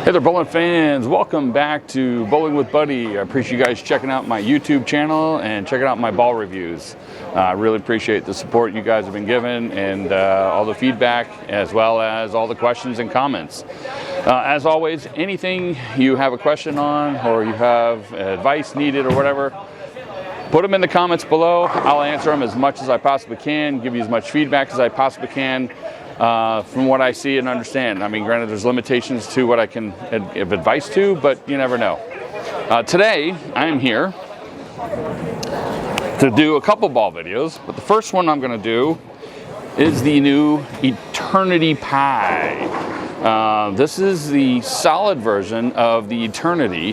Hey there, bowling fans. Welcome back to Bowling with Buddy. I appreciate you guys checking out my YouTube channel and checking out my ball reviews. I really appreciate the support you guys have been given and all the feedback, as well as all the questions and comments. As always, anything you have a question on or you have advice needed or whatever, put them in the comments below. I'll answer them as much as I possibly can, give you as much feedback as I possibly can. From what I see and understand. I mean, granted, there's limitations to what I can give advice to, but you never know. Today, I'm here to do a couple ball videos, but the first one I'm going to do is the new Eternity Pie. This is the solid version of the Eternity,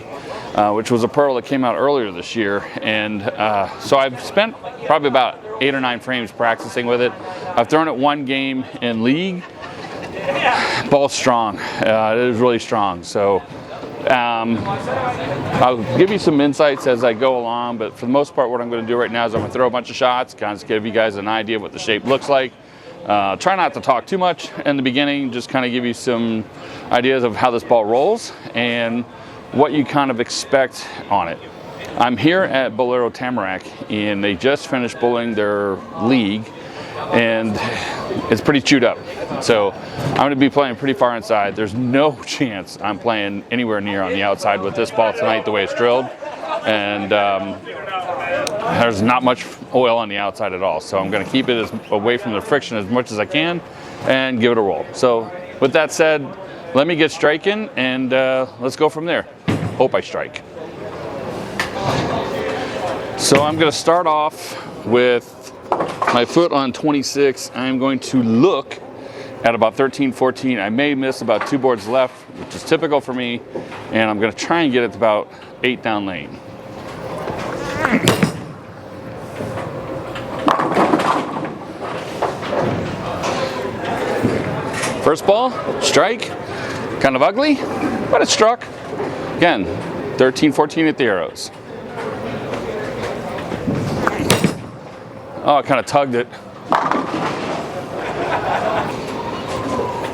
which was a pearl that came out earlier this year, and so I've spent probably about 8 or 9 frames practicing with it. I've thrown it one game in league. Ball's strong. It is really strong. So I'll give you some insights as I go along, but for the most part, what I'm going to do right now is I'm going to throw a bunch of shots, kind of give you guys an idea of what the shape looks like. Try not to talk too much in the beginning, just kind of give you some ideas of how this ball rolls and what you kind of expect on it. I'm here at Bolero Tamarack, and they just finished bowling their league, and it's pretty chewed up. So I'm going to be playing pretty far inside. There's no chance I'm playing anywhere near on the outside with this ball tonight the way it's drilled, and there's not much oil on the outside at all. So I'm going to keep it away from the friction as much as I can and give it a roll. So with that said, let me get striking, and let's go from there. Hope I strike. So I'm going to start off with my foot on 26. I'm going to look at about 13, 14. I may miss about 2 boards left, which is typical for me, and I'm going to try and get it to about 8 down lane. First ball, strike, kind of ugly, but it struck. Again, 13, 14 at the arrows. Oh, I kind of tugged it.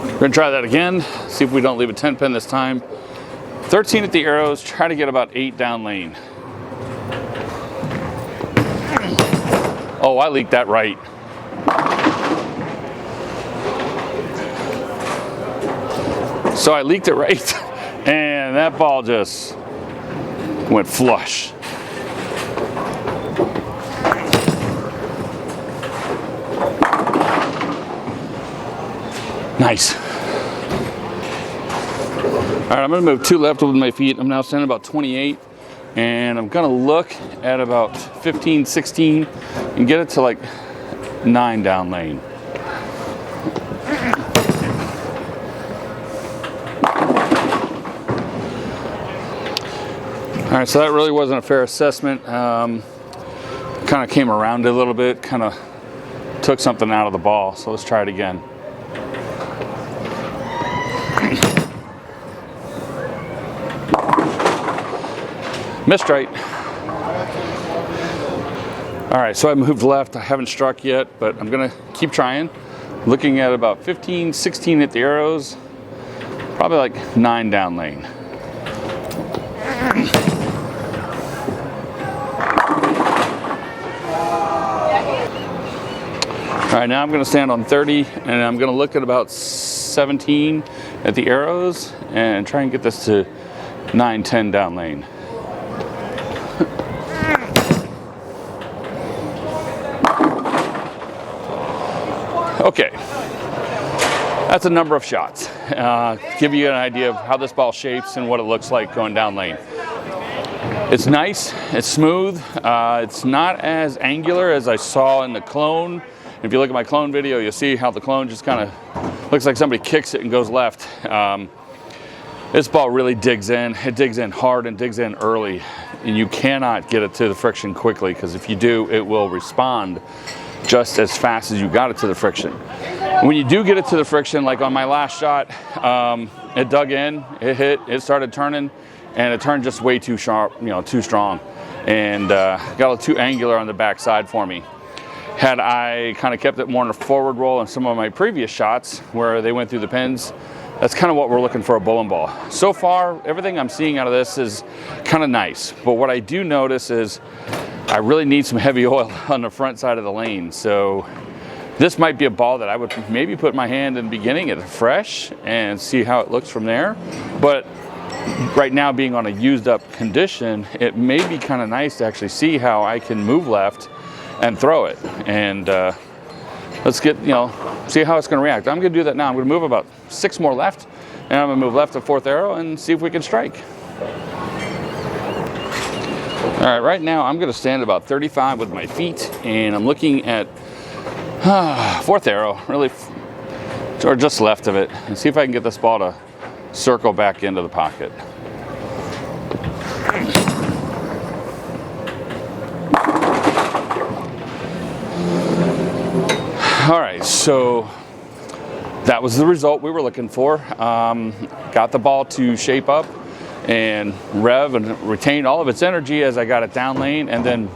We're going to try that again, see if we don't leave a 10 pin this time. 13 at the arrows, try to get about 8 down lane. Oh, I leaked that right. So I leaked it right, and that ball just went flush. Nice. All right, I'm going to move 2 left with my feet. I'm now standing about 28, and I'm going to look at about 15, 16, and get it to like 9 down lane. All right, so that really wasn't a fair assessment. Kind of came around it a little bit, kind of took something out of the ball. So let's try it again. Missed right. All right, so I moved left. I haven't struck yet, but I'm gonna keep trying. Looking at about 15, 16 at the arrows, probably like 9 down lane. All right, now I'm gonna stand on 30, and I'm gonna look at about 17 at the arrows and try and get this to 9, 10 down lane. Okay, that's a number of shots. Give you an idea of how this ball shapes and what it looks like going down lane. It's nice, it's smooth, it's not as angular as I saw in the clone. If you look at my clone video, you'll see how the clone just kind of looks like somebody kicks it and goes left. This ball really digs in. It digs in hard and digs in early, and you cannot get it to the friction quickly, because if you do, it will respond just as fast as you got it to the friction. When you do get it to the friction, like on my last shot, it dug in, it hit, it started turning, and it turned just way too sharp, too strong, and got a little too angular on the backside for me. Had I kind of kept it more in a forward roll in some of my previous shots where they went through the pins, that's kind of what we're looking for a bowling ball. So far, everything I'm seeing out of this is kind of nice. But what I do notice is I really need some heavy oil on the front side of the lane. So this might be a ball that I would maybe put my hand in the beginning at fresh and see how it looks from there. But right now, being on a used up condition, it may be kind of nice to actually see how I can move left and throw it. And let's get, see how it's going to react. I'm going to do that now. I'm going to move about 6 more left, and I'm going to move left to 4th arrow and see if we can strike. All right, right now I'm going to stand about 35 with my feet, and I'm looking at 4th arrow, really, or just left of it, and see if I can get this ball to circle back into the pocket. All right, so that was the result we were looking for. Got the ball to shape up and rev and retain all of its energy as I got it down lane, and then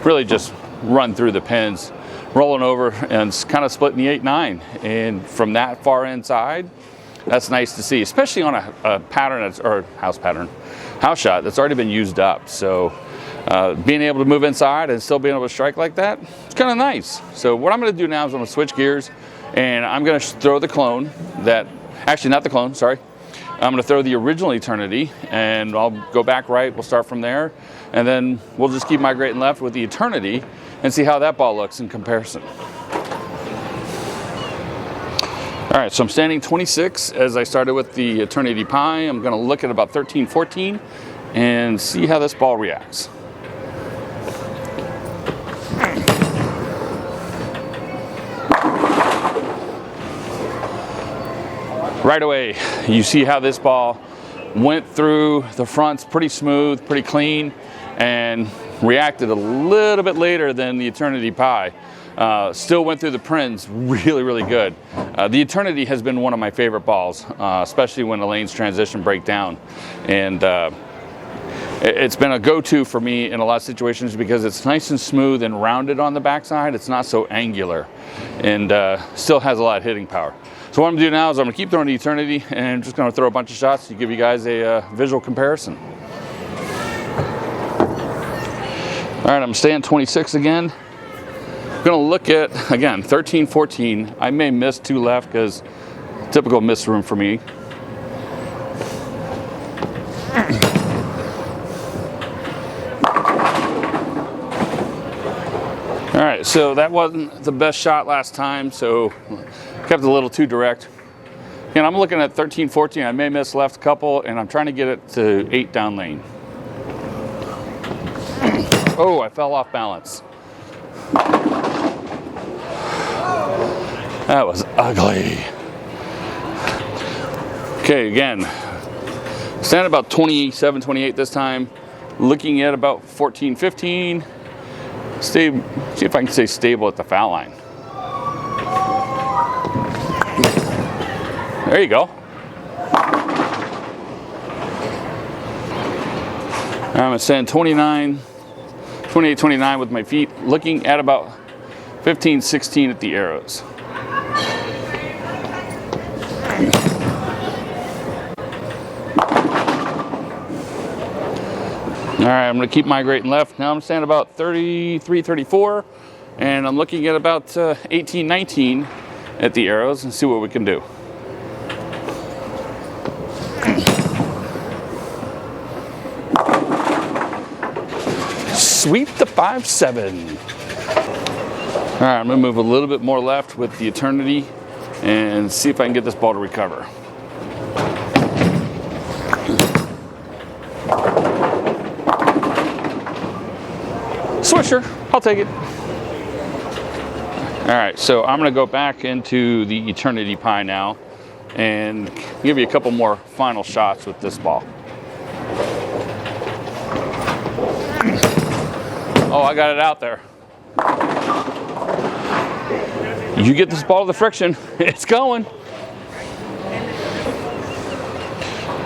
really just run through the pins, rolling over and kind of splitting the 8-9. And from that far inside, that's nice to see, especially on a pattern or house shot that's already been used up. So being able to move inside and still being able to strike like that, it's kind of nice. So what I'm going to do now is I'm going to switch gears, and I'm going to throw the clone actually not the clone, sorry. I'm going to throw the original Eternity, and I'll go back right. We'll start from there, and then we'll just keep migrating left with the Eternity and see how that ball looks in comparison. All right, so I'm standing 26 as I started with the Eternity Pi. I'm going to look at about 13, 14 and see how this ball reacts. Right away, you see how this ball went through the fronts pretty smooth, pretty clean, and reacted a little bit later than the Eternity Pi. Still went through the pins really, really good. The Eternity has been one of my favorite balls, especially when the lanes transition break down. And it's been a go-to for me in a lot of situations because it's nice and smooth and rounded on the backside. It's not so angular, and still has a lot of hitting power. So what I'm gonna do now is I'm gonna keep throwing the Eternity, and I'm just gonna throw a bunch of shots to give you guys a visual comparison. All right, I'm staying 26 again. I'm gonna look at, again, 13, 14. I may miss 2 left because typical miss room for me. All right, so that wasn't the best shot last time, so kept it a little too direct. And I'm looking at 13, 14. I may miss left a couple, and I'm trying to get it to 8 down lane. Oh, I fell off balance. That was ugly. Okay, again, stand about 27, 28 this time. Looking at about 14, 15. See if I can stay stable at the foul line. There you go. I'm at stand 29, 28, 29 with my feet, looking at about 15, 16 at the arrows. All right, I'm going to keep migrating left. Now I'm standing about 33, 34, and I'm looking at about 18, 19 at the arrows and see what we can do. Sweep the 5-7. All right, I'm going to move a little bit more left with the Eternity and see if I can get this ball to recover. Swisher, I'll take it. All right, so I'm going to go back into the Eternity Pi now and give you a couple more final shots with this ball. Oh, I got it out there. You get this ball to the friction, it's going.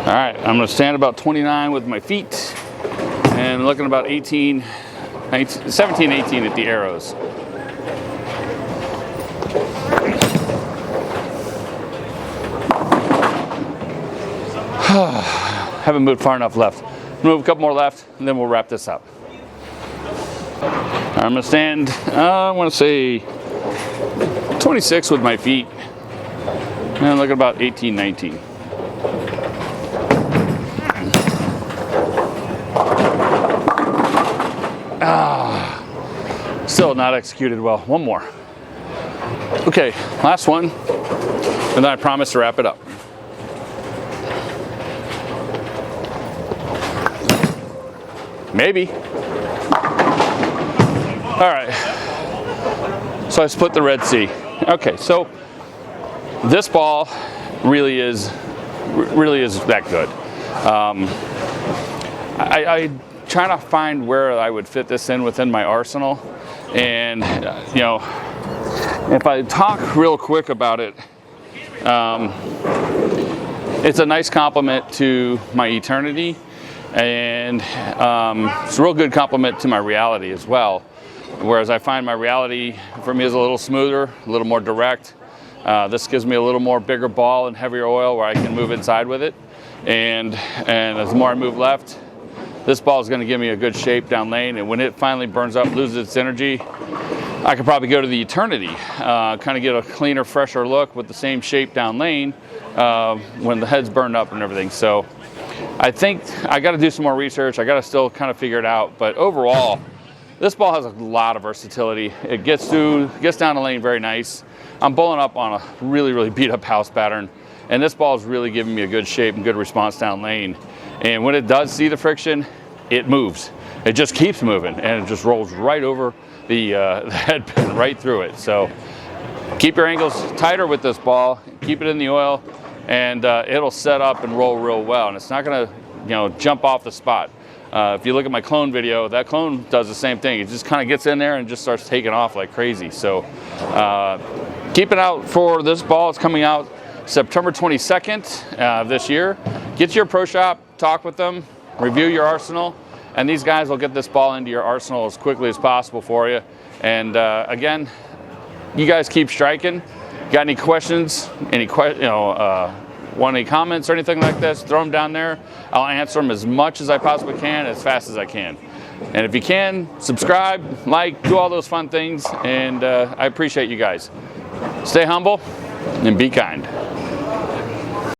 All right, I'm going to stand about 29 with my feet and looking about 18, 19, 17, 18 at the arrows. Haven't moved far enough left. Move a couple more left, and then we'll wrap this up. I'm gonna stand, I wanna say 26 with my feet. And look at about 18, 19. Still not executed well. One more. Okay, last one, and then I promise to wrap it up. Maybe. All right. So I split the Red Sea. Okay, so this ball really is that good. I try to find where I would fit this in within my arsenal, and you know, if I talk real quick about it, it's a nice complement to my eternity, and it's a real good complement to my reality as well. Whereas I find my reality for me is a little smoother, a little more direct. This gives me a little more bigger ball and heavier oil where I can move inside with it. And as the more I move left, this ball is going to give me a good shape down lane. And when it finally burns up, loses its energy, I could probably go to the eternity, kind of get a cleaner, fresher look with the same shape down lane when the head's burned up and everything. So I think I got to do some more research. I got to still kind of figure it out. But overall, this ball has a lot of versatility. It gets down the lane very nice. I'm bowling up on a really beat up house pattern, and this ball is really giving me a good shape and good response down lane. And when it does see the friction, it moves. It just keeps moving, and it just rolls right over the head pin, right through it. So keep your angles tighter with this ball, keep it in the oil, and it'll set up and roll real well. And it's not gonna, jump off the spot. If you look at my clone video, that clone does the same thing. It just kind of gets in there and just starts taking off like crazy. So keep it out for this ball. It's coming out September 22nd this year. Get to your pro shop, talk with them, review your arsenal, and these guys will get this ball into your arsenal as quickly as possible for you. And again, you guys keep striking. Got any questions? Want any comments or anything like this? Throw them down there. I'll answer them as much as I possibly can, as fast as I can. And if you can, subscribe, like, do all those fun things. And I appreciate you guys. Stay humble and be kind.